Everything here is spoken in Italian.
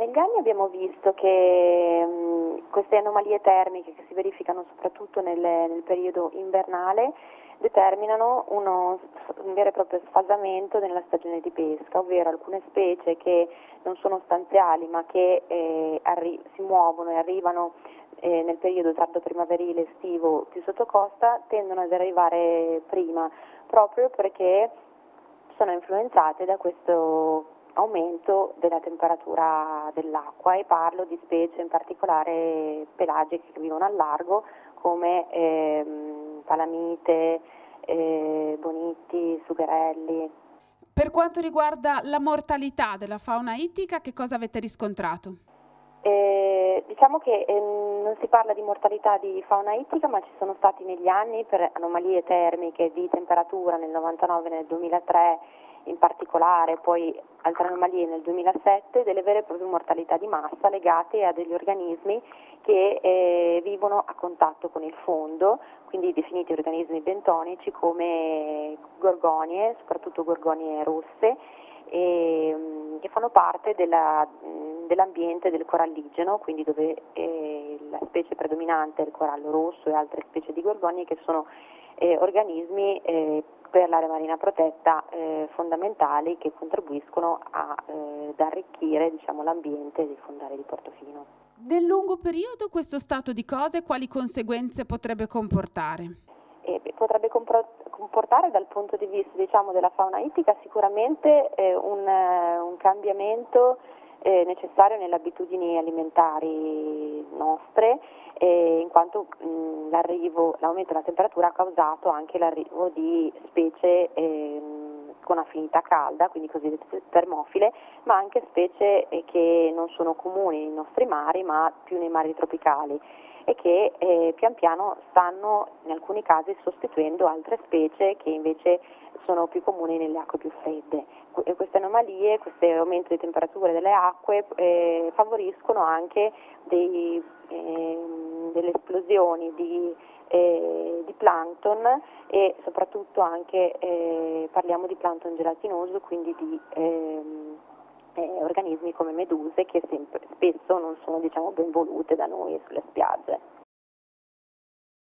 negli anni abbiamo visto che queste anomalie termiche che si verificano soprattutto nel periodo invernale determinano un vero e proprio sfasamento nella stagione di pesca, ovvero alcune specie che non sono stanziali ma che si muovono e arrivano nel periodo tardo primaverile estivo più sotto costa tendono ad arrivare prima, proprio perché sono influenzate da questo aumento della temperatura dell'acqua, e parlo di specie in particolare pelagiche che vivono al largo come palamite, bonitti, sugherelli. Per quanto riguarda la mortalità della fauna ittica, che cosa avete riscontrato? Diciamo che non si parla di mortalità di fauna ittica, ma ci sono stati negli anni, per anomalie termiche di temperatura nel 99 e nel 2003 in particolare, poi altre anomalie nel 2007, delle vere e proprie mortalità di massa legate a degli organismi che vivono a contatto con il fondo, quindi definiti organismi bentonici come gorgonie, soprattutto gorgonie rosse, che fanno parte dell'ambiente del coralligeno, quindi dove la specie predominante è il corallo rosso e altre specie di gorgonie che sono organismi per l'area marina protetta fondamentali, che contribuiscono ad arricchire, diciamo, l'ambiente dei fondali di Portofino. Nel lungo periodo questo stato di cose quali conseguenze potrebbe comportare? Potrebbe comportare dal punto di vista, diciamo, della fauna ittica sicuramente un cambiamento necessario nelle abitudini alimentari nostre, in quanto l'aumento della temperatura ha causato anche l'arrivo di specie con affinità calda, quindi cosiddette termofile, ma anche specie che non sono comuni nei nostri mari, ma più nei mari tropicali, e che pian piano stanno in alcuni casi sostituendo altre specie che invece sono più comuni nelle acque più fredde. Queste anomalie, questo aumento di temperature delle acque favoriscono anche delle esplosioni di plancton, e soprattutto anche parliamo di plancton gelatinoso, quindi di organismi come meduse che spesso non sono, diciamo, ben volute da noi sulle spiagge.